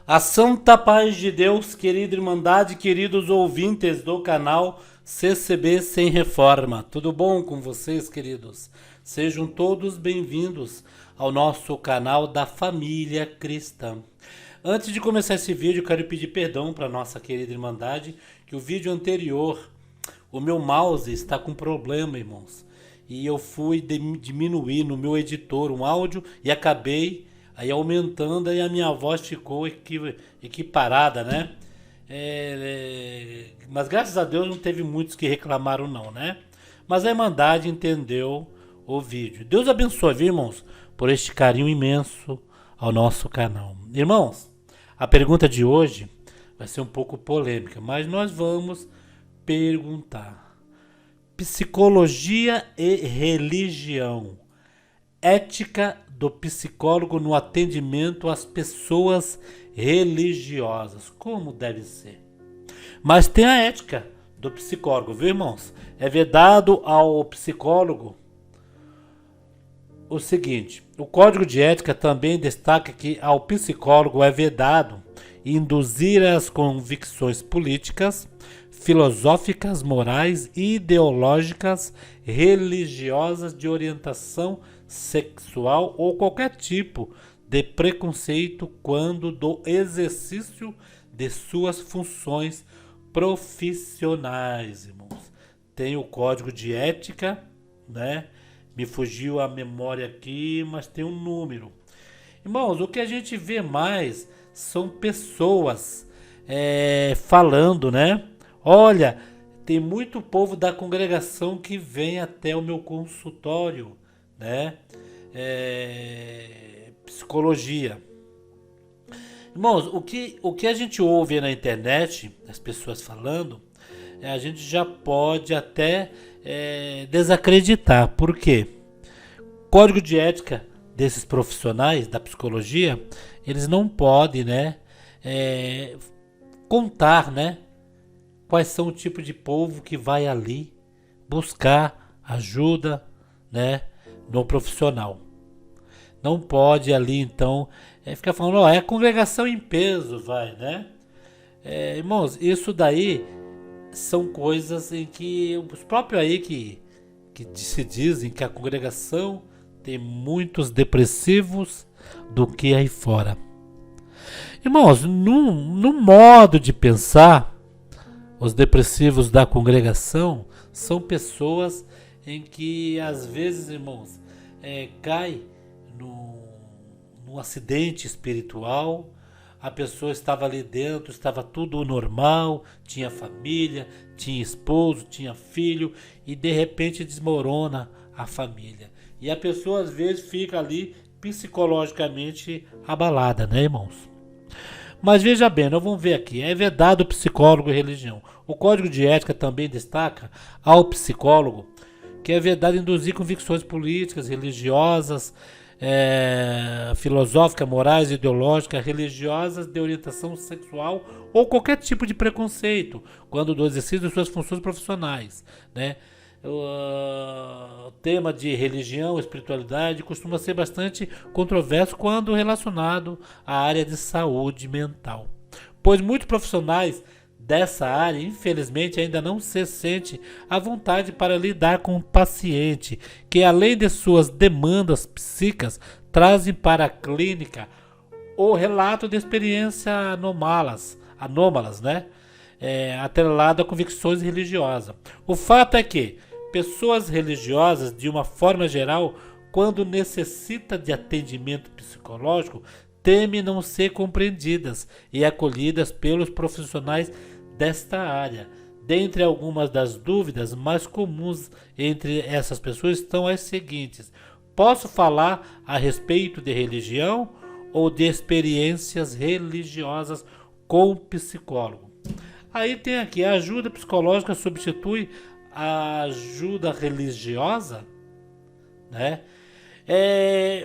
A santa paz de Deus, querida Irmandade, queridos ouvintes do canal CCB Sem Reforma. Tudo bom com vocês, queridos? Sejam todos bem-vindos ao nosso canal da família cristã. Antes de começar esse vídeo, quero pedir perdão para nossa querida Irmandade, que o vídeo anterior, o meu mouse está com problema, irmãos. E eu fui diminuir no meu editor um áudio e acabei aí aumentando, e a minha voz ficou equiparada, né? Mas graças a Deus não teve muitos que reclamaram não, né? Mas a Irmandade entendeu o vídeo. Deus abençoe, viu, irmãos, por este carinho imenso ao nosso canal. Irmãos, a pergunta de hoje vai ser um pouco polêmica, mas nós vamos perguntar: psicologia e religião. Ética do psicólogo no atendimento às pessoas religiosas. Como deve ser? Mas tem a ética do psicólogo, viu, irmãos? É vedado ao psicólogo o seguinte: o Código de Ética também destaca que ao psicólogo é vedado induzir as convicções políticas, filosóficas, morais, ideológicas, religiosas, de orientação sexual ou qualquer tipo de preconceito quando do exercício de suas funções profissionais, irmãos. Tem o Código de Ética, né? Me fugiu a memória aqui, mas tem um número. Irmãos, o que a gente vê mais são pessoas falando, né? Olha, tem muito povo da congregação que vem até o meu consultório, né? Psicologia. Irmãos, o que a gente ouve na internet, as pessoas falando, a gente já pode até desacreditar. Por quê? Código de ética desses profissionais da psicologia, eles não podem, né, contar, né, quais são o tipo de povo que vai ali buscar ajuda, né, no profissional. Não pode ali então ficar falando, ó, é a congregação em peso, vai, né? Irmãos, isso daí são coisas em que os próprios aí que se dizem que a congregação tem muitos depressivos do que aí fora. Irmãos, no modo de pensar, os depressivos da congregação são pessoas em que às vezes, irmãos, cai num acidente espiritual. A pessoa estava ali dentro, estava tudo normal, tinha família, tinha esposo, tinha filho, e de repente desmorona a família. E a pessoa às vezes fica ali psicologicamente abalada, né, irmãos? Mas veja bem, nós vamos ver aqui, é vedado psicólogo e religião. O Código de Ética também destaca ao psicólogo que é vedado induzir convicções políticas, religiosas, filosóficas, morais, ideológicas, religiosas, de orientação sexual ou qualquer tipo de preconceito, quando do exercício de suas funções profissionais, né? O tema de religião, espiritualidade costuma ser bastante controverso quando relacionado à área de saúde mental, pois muitos profissionais dessa área, infelizmente, ainda não se sente à vontade para lidar com o paciente, que além de suas demandas psíquicas, trazem para a clínica o relato de experiências anômalas, né? Atrelado a convicções religiosas. O fato é que pessoas religiosas, de uma forma geral, quando necessita de atendimento psicológico, temem não ser compreendidas e acolhidas pelos profissionais desta área. Dentre algumas das dúvidas mais comuns entre essas pessoas estão as seguintes: posso falar a respeito de religião ou de experiências religiosas com o psicólogo? Aí tem aqui, a ajuda psicológica substitui a ajuda religiosa, né?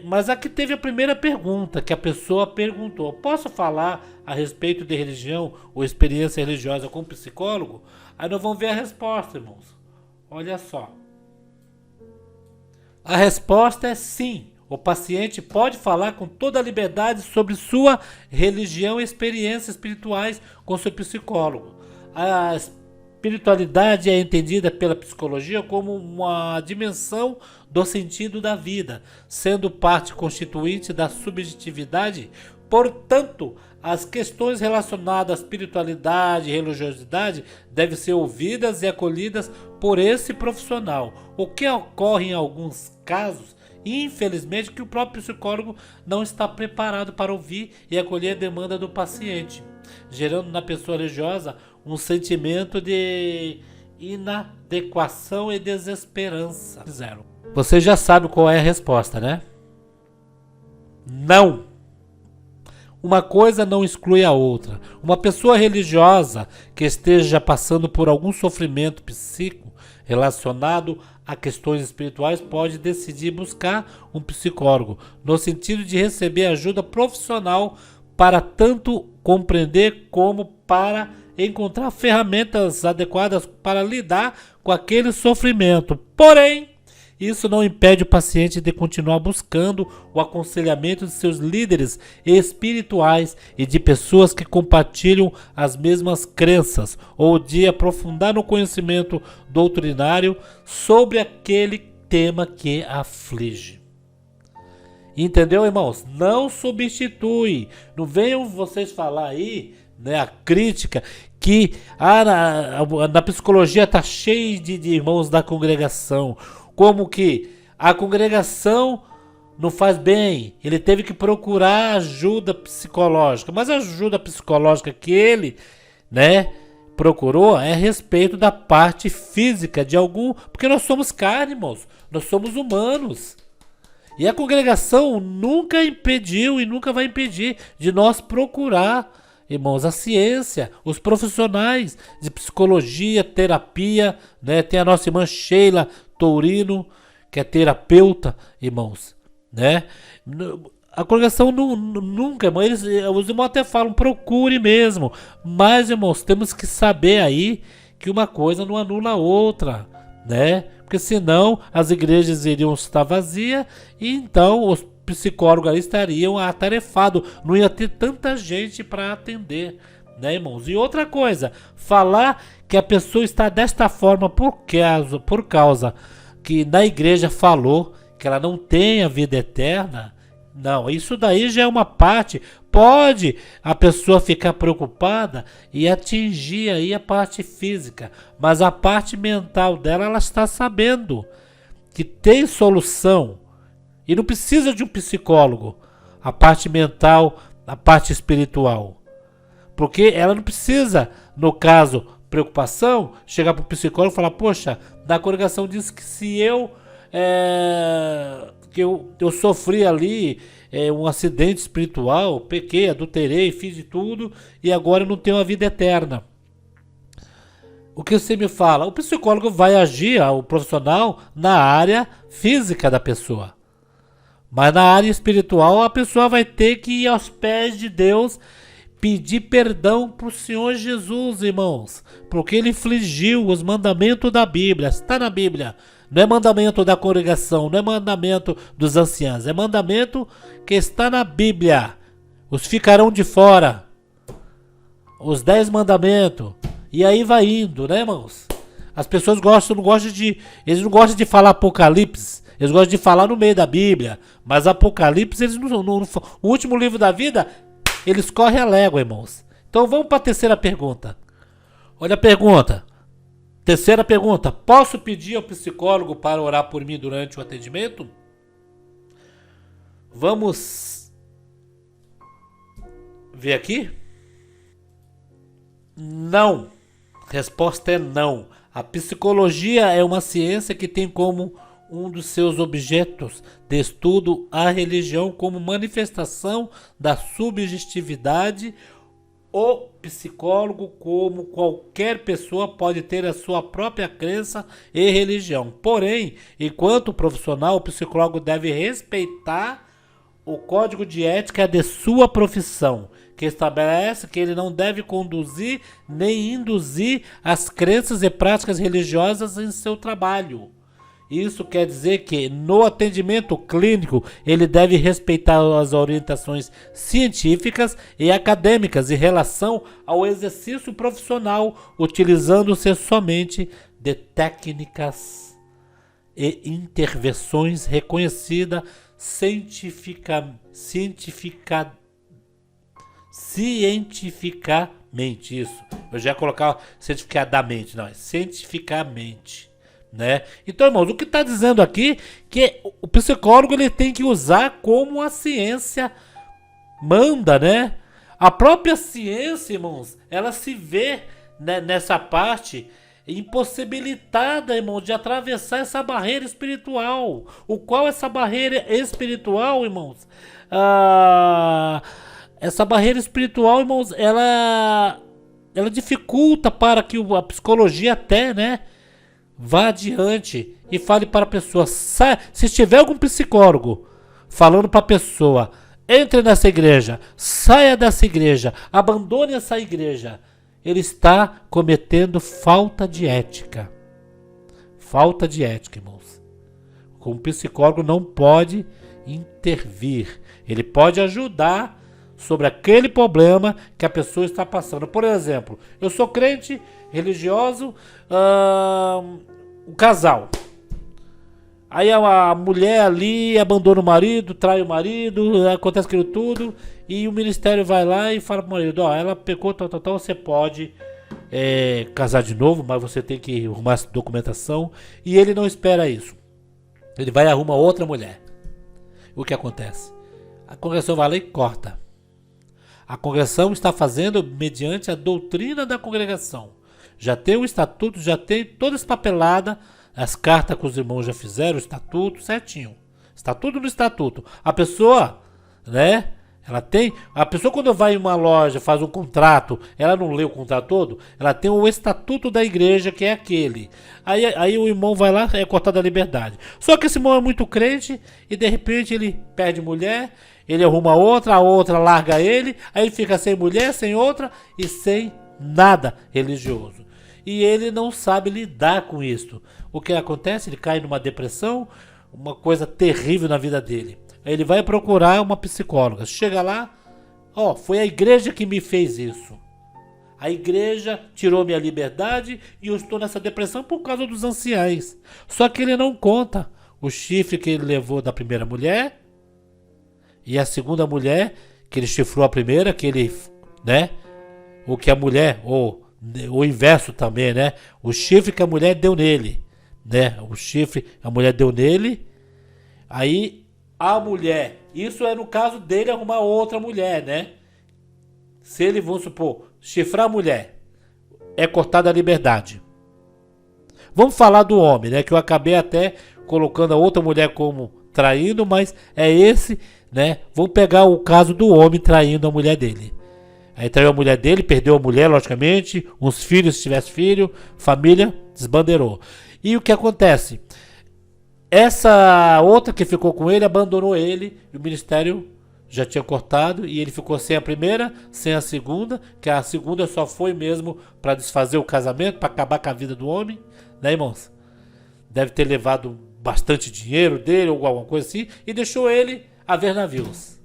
Mas aqui teve a primeira pergunta que a pessoa perguntou: posso falar a respeito de religião ou experiência religiosa com psicólogo? Aí nós vamos ver a resposta, irmãos. Olha só. A resposta é sim. O paciente pode falar com toda a liberdade sobre sua religião e experiências espirituais com seu psicólogo. A espiritualidade é entendida pela psicologia como uma dimensão do sentido da vida, sendo parte constituinte da subjetividade. Portanto, as questões relacionadas à espiritualidade e religiosidade devem ser ouvidas e acolhidas por esse profissional. O que ocorre em alguns casos, infelizmente, que o próprio psicólogo não está preparado para ouvir e acolher a demanda do paciente, gerando na pessoa religiosa um sentimento de inadequação e desesperança. Zero. Você já sabe qual é a resposta, né? Não. Uma coisa não exclui a outra. Uma pessoa religiosa que esteja passando por algum sofrimento psíquico relacionado a questões espirituais pode decidir buscar um psicólogo, no sentido de receber ajuda profissional para tanto compreender como para encontrar ferramentas adequadas para lidar com aquele sofrimento. Porém, isso não impede o paciente de continuar buscando o aconselhamento de seus líderes espirituais e de pessoas que compartilham as mesmas crenças, ou de aprofundar no conhecimento doutrinário sobre aquele tema que aflige. Entendeu, irmãos? Não substitui. Não venham vocês falar aí, né, a crítica que na psicologia está cheio de irmãos da congregação. Como que a congregação não faz bem, ele teve que procurar ajuda psicológica. Mas a ajuda psicológica que ele, né, procurou é a respeito da parte física de algum... Porque nós somos carne, irmãos. Nós somos humanos. E a congregação nunca impediu e nunca vai impedir de nós procurar, irmãos, a ciência, os profissionais de psicologia, terapia, né? Tem a nossa irmã Sheila Tourino, que é terapeuta, irmãos, né? A congregação nunca, irmão, os irmãos até falam, procure mesmo, mas, irmãos, temos que saber aí que uma coisa não anula a outra, né? Porque senão as igrejas iriam estar vazias e então os psicólogos ali estariam atarefados, não ia ter tanta gente para atender, né, irmãos? E outra coisa, falar que a pessoa está desta forma por causa que na igreja falou que ela não tem a vida eterna, não, isso daí já é uma parte. Pode a pessoa ficar preocupada e atingir aí a parte física, mas a parte mental dela, ela está sabendo que tem solução e não precisa de um psicólogo. A parte mental, a parte espiritual, porque ela não precisa, no caso, preocupação, chegar para o psicólogo e falar: poxa, da congregação diz que se eu eu sofri ali um acidente espiritual, pequei, adulterei, fiz de tudo e agora eu não tenho a vida eterna. O que você me fala? O psicólogo vai agir, o profissional, na área física da pessoa. Mas na área espiritual a pessoa vai ter que ir aos pés de Deus, pedir perdão para o Senhor Jesus, irmãos, porque ele infligiu os mandamentos da Bíblia. Está na Bíblia. Não é mandamento da congregação, não é mandamento dos anciãos, é mandamento que está na Bíblia. Os ficarão de fora, os 10 mandamentos, e aí vai indo, né, irmãos? As pessoas eles não gostam de falar Apocalipse, eles gostam de falar no meio da Bíblia, mas Apocalipse, eles o último livro da vida, eles correm a légua, irmãos. Então vamos para a terceira pergunta. Olha a pergunta. Terceira pergunta: posso pedir ao psicólogo para orar por mim durante o atendimento? Vamos ver aqui? Não. Resposta é não. A psicologia é uma ciência que tem como um dos seus objetos de estudo a religião como manifestação da subjetividade o psicólogo, como qualquer pessoa, pode ter a sua própria crença e religião. Porém, enquanto profissional, o psicólogo deve respeitar o código de ética de sua profissão, que estabelece que ele não deve conduzir nem induzir as crenças e práticas religiosas em seu trabalho. Isso quer dizer que no atendimento clínico ele deve respeitar as orientações científicas e acadêmicas em relação ao exercício profissional, utilizando-se somente de técnicas e intervenções reconhecidas cientificamente. Isso, eu já ia colocar cientificadamente, não, é cientificamente. Né? Então, irmãos, o que está dizendo aqui que o psicólogo ele tem que usar como a ciência manda, né? A própria ciência, irmãos, ela se vê, né, nessa parte impossibilitada, irmãos, de atravessar essa barreira espiritual. O qual essa barreira espiritual, irmãos? Essa barreira espiritual, irmãos, ela dificulta para que a psicologia até, né, vá adiante e fale para a pessoa. Se tiver algum psicólogo falando para a pessoa, entre nessa igreja, saia dessa igreja, abandone essa igreja, ele está cometendo falta de ética. Falta de ética, irmãos. Como psicólogo não pode intervir. Ele pode ajudar sobre aquele problema que a pessoa está passando. Por exemplo, eu sou crente, religioso, um casal. Aí a mulher ali abandona o marido, trai o marido, acontece aquilo tudo, e o ministério vai lá e fala pro marido, ó, ela pecou, tal, você pode casar de novo, mas você tem que arrumar essa documentação, e ele não espera isso. Ele vai e arruma outra mulher. O que acontece? A congregação vai lá e corta. A congregação está fazendo mediante a doutrina da congregação. Já tem o estatuto, já tem toda essa papelada, as cartas que os irmãos já fizeram, o estatuto certinho. Está tudo no estatuto. A pessoa, né? A pessoa quando vai em uma loja, faz um contrato, ela não lê o contrato todo, ela tem o estatuto da igreja, que é aquele. Aí o irmão vai lá, é cortado a liberdade. Só que esse irmão é muito crente e de repente ele perde mulher, ele arruma outra, a outra larga ele, aí fica sem mulher, sem outra e sem nada religioso. E ele não sabe lidar com isso. O que acontece? Ele cai numa depressão, uma coisa terrível na vida dele. Aí ele vai procurar uma psicóloga. Chega lá, ó, foi a igreja que me fez isso. A igreja tirou minha liberdade e eu estou nessa depressão por causa dos anciães. Só que ele não conta o chifre que ele levou da primeira mulher e a segunda mulher, que ele chifrou a primeira, que ele, né? O que a mulher, ou o inverso também, né? O chifre que a mulher deu nele, né? O chifre a mulher deu nele. Aí a mulher, isso é no caso dele arrumar outra mulher, né? Se ele, vamos supor, chifrar a mulher, é cortada a liberdade. Vamos falar do homem, né? Que eu acabei até colocando a outra mulher como traindo, mas é esse, né? Vamos pegar o caso do homem traindo a mulher dele. Aí traiu a mulher dele, perdeu a mulher, logicamente, uns filhos, se tivesse filho, família, desbandeirou. E o que acontece? Essa outra que ficou com ele, abandonou ele, e o ministério já tinha cortado, e ele ficou sem a primeira, sem a segunda, que a segunda só foi mesmo para desfazer o casamento, para acabar com a vida do homem, né, irmãos? Deve ter levado bastante dinheiro dele, ou alguma coisa assim, e deixou ele a ver navios.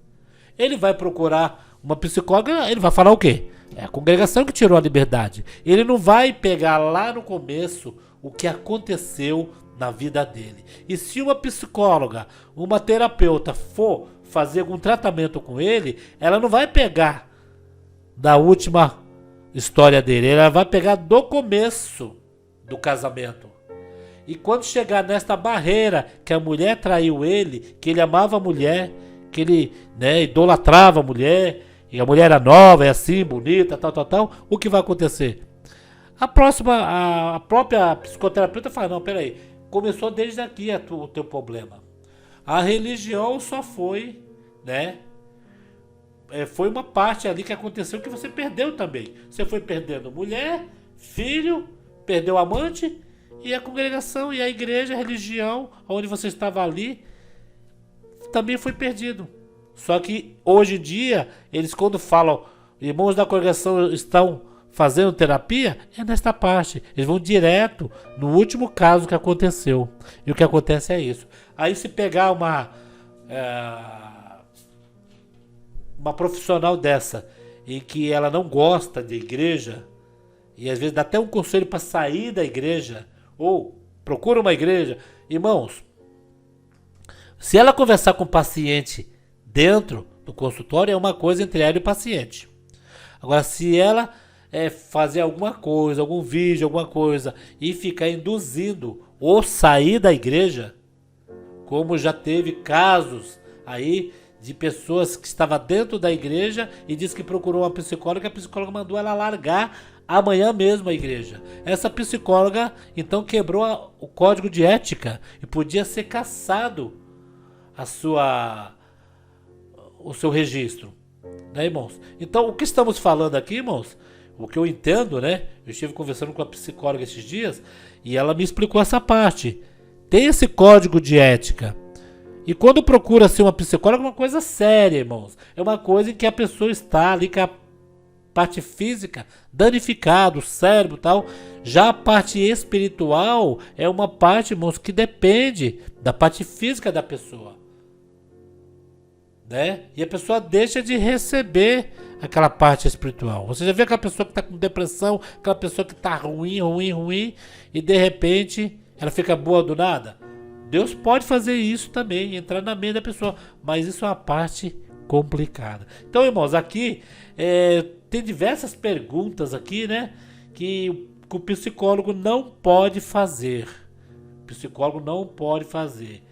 Ele vai procurar uma psicóloga, ele vai falar o quê? É a congregação que tirou a liberdade. Ele não vai pegar lá no começo o que aconteceu na vida dele. E se uma psicóloga, uma terapeuta for fazer algum tratamento com ele, ela não vai pegar da última história dele, ela vai pegar do começo do casamento. E quando chegar nesta barreira que a mulher traiu ele, que ele amava a mulher, que ele, né, idolatrava a mulher, e a mulher era nova, é assim, bonita, tal, o que vai acontecer? A própria psicoterapeuta fala, não, peraí, começou desde aqui o teu problema. A religião só foi, né, foi uma parte ali que aconteceu que você perdeu também. Você foi perdendo mulher, filho, perdeu amante, e a congregação, e a igreja, a religião, onde você estava ali, também foi perdido. Só que hoje em dia, eles quando falam, irmãos da congregação estão fazendo terapia, é nesta parte. Eles vão direto no último caso que aconteceu. E o que acontece é isso. Aí se pegar uma profissional dessa, em que ela não gosta de igreja, e às vezes dá até um conselho para sair da igreja, ou procura uma igreja. Irmãos, se ela conversar com o paciente dentro do consultório, é uma coisa entre ela e o paciente. Agora, se ela fazer alguma coisa, algum vídeo, alguma coisa, e ficar induzindo ou sair da igreja, como já teve casos aí de pessoas que estavam dentro da igreja e disse que procurou uma psicóloga, a psicóloga mandou ela largar amanhã mesmo a igreja. Essa psicóloga então quebrou o código de ética e podia ser cassado o seu registro, né, irmãos? Então, o que estamos falando aqui, irmãos, o que eu entendo, né? Eu estive conversando com a psicóloga esses dias e ela me explicou essa parte. Tem esse código de ética. E quando procura-se uma psicóloga, é uma coisa séria, irmãos. É uma coisa em que a pessoa está ali com a parte física danificada, o cérebro e tal. Já a parte espiritual é uma parte, irmãos, que depende da parte física da pessoa, né? E a pessoa deixa de receber aquela parte espiritual. Você já vê aquela pessoa que está com depressão, aquela pessoa que está ruim, e de repente ela fica boa do nada? Deus pode fazer isso também, entrar na mente da pessoa, mas isso é uma parte complicada. Então, irmãos, aqui tem diversas perguntas aqui, né, que o psicólogo não pode fazer. O psicólogo não pode fazer,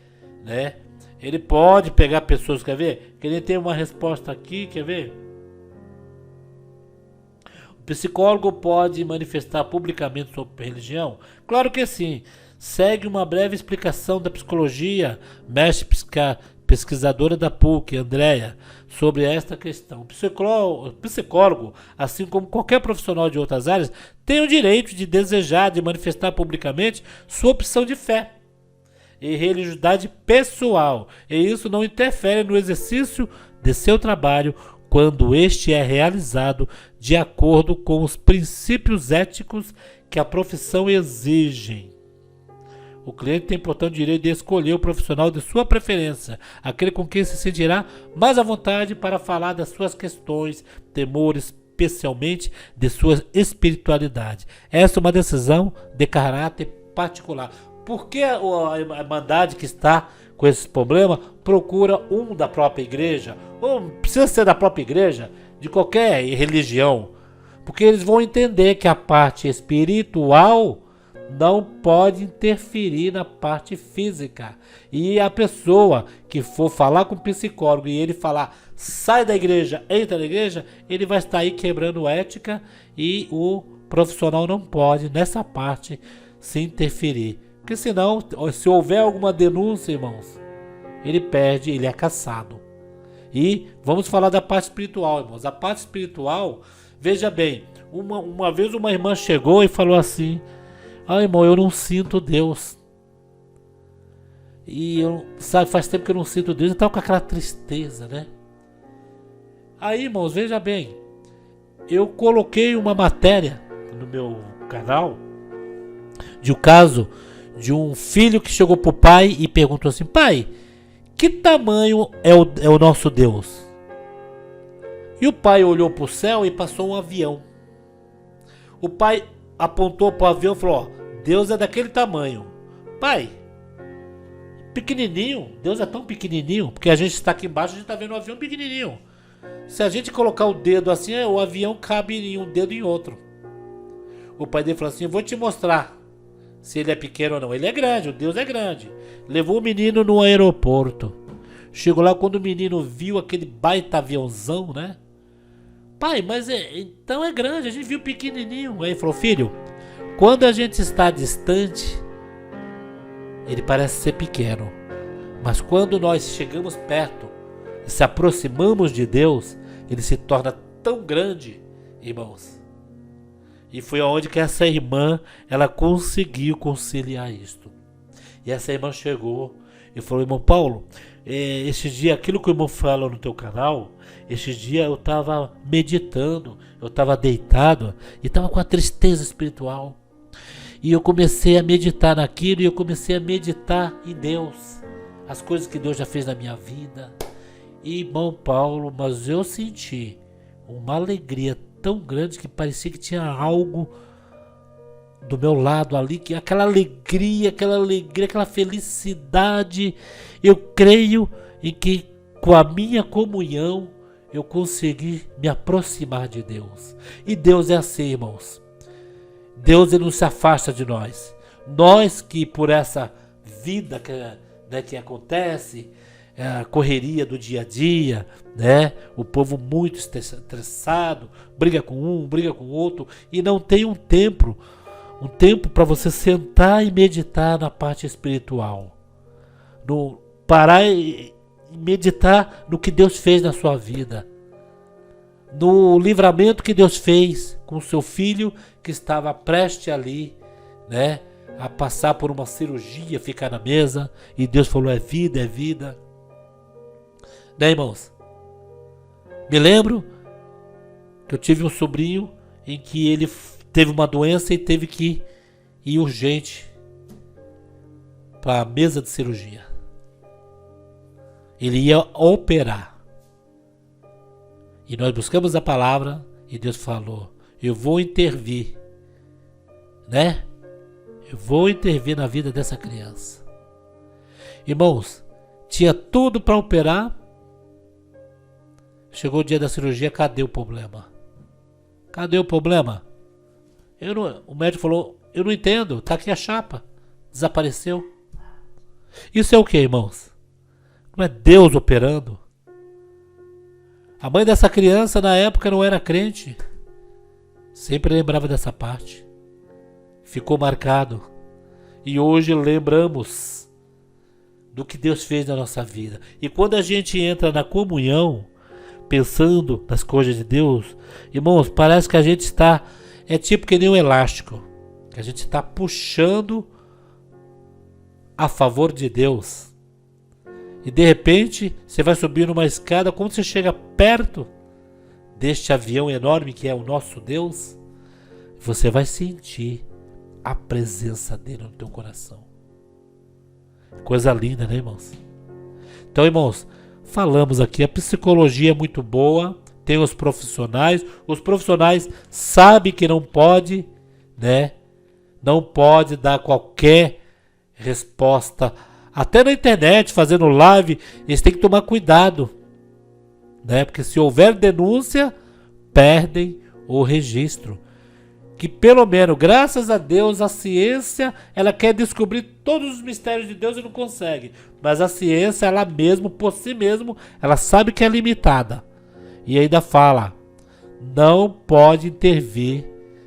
né? Ele pode pegar pessoas, quer ver? Que ele tem uma resposta aqui, quer ver? O psicólogo pode manifestar publicamente sua religião? Claro que sim. Segue uma breve explicação da psicologia, mestre pesquisadora da PUC, Andréia, sobre esta questão. O psicólogo, assim como qualquer profissional de outras áreas, tem o direito de desejar, de manifestar publicamente sua opção de fé e religiosidade pessoal, e isso não interfere no exercício de seu trabalho quando este é realizado de acordo com os princípios éticos que a profissão exigem. O cliente tem, portanto, o direito de escolher o profissional de sua preferência, aquele com quem se sentirá mais à vontade para falar das suas questões, temores, especialmente de sua espiritualidade. Essa é uma decisão de caráter particular. Por que a Irmandade que está com esse problema procura um da própria igreja? Ou precisa ser da própria igreja, de qualquer religião? Porque eles vão entender que a parte espiritual não pode interferir na parte física. E a pessoa que for falar com o psicólogo e ele falar, sai da igreja, entra na igreja, ele vai estar aí quebrando ética e o profissional não pode, nessa parte, se interferir. Porque senão, se houver alguma denúncia, irmãos, ele perde, ele é cassado. E vamos falar da parte espiritual, irmãos. A parte espiritual, veja bem, uma vez uma irmã chegou e falou assim, irmão, eu não sinto Deus. E sabe, faz tempo que eu não sinto Deus, eu tava com aquela tristeza, né? Aí, irmãos, veja bem, eu coloquei uma matéria no meu canal de um caso de um filho que chegou pro pai e perguntou assim, pai, que tamanho é o nosso Deus? E o pai olhou pro céu e passou um avião. O pai apontou pro avião e falou, Deus é daquele tamanho. Pai, pequenininho, Deus é tão pequenininho, porque a gente está aqui embaixo, a gente está vendo um avião pequenininho. Se a gente colocar o dedo assim, o avião cabe em um dedo em outro. O pai dele falou assim, eu vou te mostrar se ele é pequeno ou não. Ele é grande, o Deus é grande. Levou o menino no aeroporto. Chegou lá, quando o menino viu aquele baita aviãozão, né? Pai, mas então é grande, a gente viu pequenininho. Aí ele falou, filho, quando a gente está distante, ele parece ser pequeno. Mas quando nós chegamos perto e se aproximamos de Deus, ele se torna tão grande, irmãos. E foi aonde que essa irmã, ela conseguiu conciliar isto. E essa irmã chegou e falou: irmão Paulo, esse dia, aquilo que o irmão fala no teu canal, esse dia eu estava meditando, eu estava deitado e estava com a tristeza espiritual. E eu comecei a meditar naquilo e eu comecei a meditar em Deus, as coisas que Deus já fez na minha vida. E, irmão Paulo, mas eu senti uma alegria tão grande que parecia que tinha algo do meu lado ali, que aquela alegria, aquela felicidade. Eu creio em que com a minha comunhão eu consegui me aproximar de Deus. E Deus é assim, irmãos. Deus, ele não se afasta de nós. Nós que por essa vida que acontece, a correria do dia a dia, né? O povo muito estressado, briga com um, briga com o outro, e não tem um tempo para você sentar e meditar na parte espiritual. Parar e meditar no que Deus fez na sua vida. No livramento que Deus fez com o seu filho que estava prestes ali, né, a passar por uma cirurgia, ficar na mesa, e Deus falou: é vida, é vida. Né, irmãos? Me lembro que eu tive um sobrinho em que ele teve uma doença e teve que ir urgente para a mesa de cirurgia. Ele ia operar. E nós buscamos a palavra e Deus falou: eu vou intervir, né? Eu vou intervir na vida dessa criança. Irmãos, tinha tudo para operar. Chegou o dia da cirurgia, cadê o problema? Cadê o problema? O médico falou: eu não entendo, tá aqui a chapa. Desapareceu. Isso é o que, irmãos? Não é Deus operando? A mãe dessa criança na época não era crente. Sempre lembrava dessa parte. Ficou marcado. E hoje lembramos do que Deus fez na nossa vida. E quando a gente entra na comunhão, pensando nas coisas de Deus, irmãos, parece que a gente está... É tipo que nem um elástico. Que a gente está puxando a favor de Deus. E de repente, você vai subir numa escada, quando você chega perto deste avião enorme que é o nosso Deus, você vai sentir a presença dele no teu coração. Coisa linda, né, irmãos? Então, irmãos, falamos aqui, a psicologia é muito boa, tem os profissionais sabem que não pode, né? Não pode dar qualquer resposta. Até na internet, fazendo live, eles têm que tomar cuidado, né? Porque se houver denúncia, perdem o registro. Que pelo menos, graças a Deus, a ciência, ela quer descobrir todos os mistérios de Deus e não consegue. Mas a ciência, ela mesmo, por si mesmo, ela sabe que é limitada. E ainda fala, não pode intervir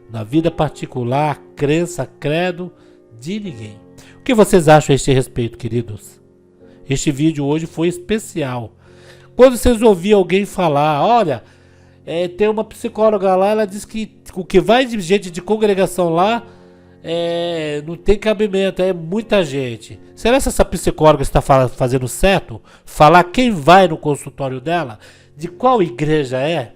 na vida particular, crença, credo de ninguém. O que vocês acham a este respeito, queridos? Este vídeo hoje foi especial. Quando vocês ouvirem alguém falar, olha, tem uma psicóloga lá, ela diz que o que vai de gente de congregação lá, não tem cabimento, é muita gente. Será que essa psicóloga está fazendo certo? Falar quem vai no consultório dela? De qual igreja é?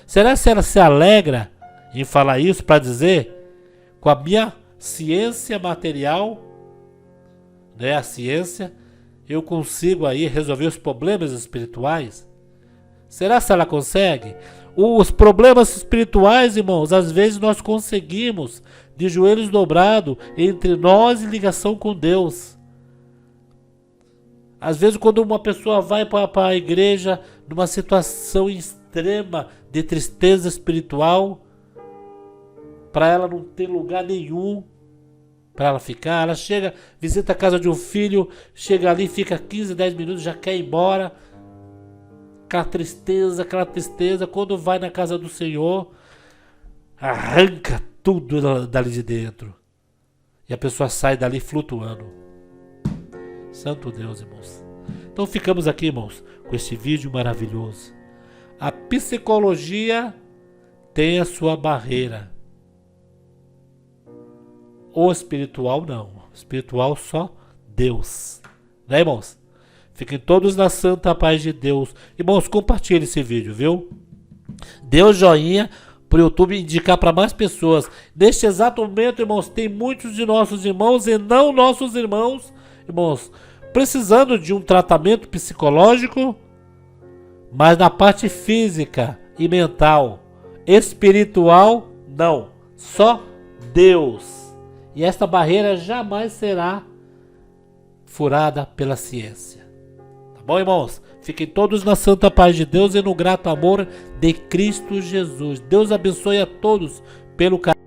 Será que ela se alegra em falar isso para dizer, com a minha ciência material, né, a ciência, eu consigo aí resolver os problemas espirituais? Será que ela consegue? Os problemas espirituais, irmãos, às vezes nós conseguimos de joelhos dobrados entre nós e ligação com Deus. Às vezes quando uma pessoa vai para a igreja numa situação extrema de tristeza espiritual, para ela não ter lugar nenhum para ela ficar, ela chega, visita a casa de um filho, chega ali, fica 15, 10 minutos, já quer ir embora. Aquela tristeza, quando vai na casa do Senhor, arranca tudo dali de dentro. E a pessoa sai dali flutuando. Santo Deus, irmãos. Então ficamos aqui, irmãos, com esse vídeo maravilhoso. A psicologia tem a sua barreira. O espiritual não. O espiritual só Deus. Né, irmãos? Fiquem todos na santa paz de Deus. Irmãos, compartilhe esse vídeo, viu? Dê o joinha para o YouTube indicar para mais pessoas. Neste exato momento, irmãos, tem muitos de nossos irmãos e não nossos irmãos, irmãos, precisando de um tratamento psicológico, mas na parte física e mental. Espiritual, não. Só Deus. E esta barreira jamais será furada pela ciência. Tá bom, irmãos? Fiquem todos na santa paz de Deus e no grato amor de Cristo Jesus. Deus abençoe a todos pelo carinho.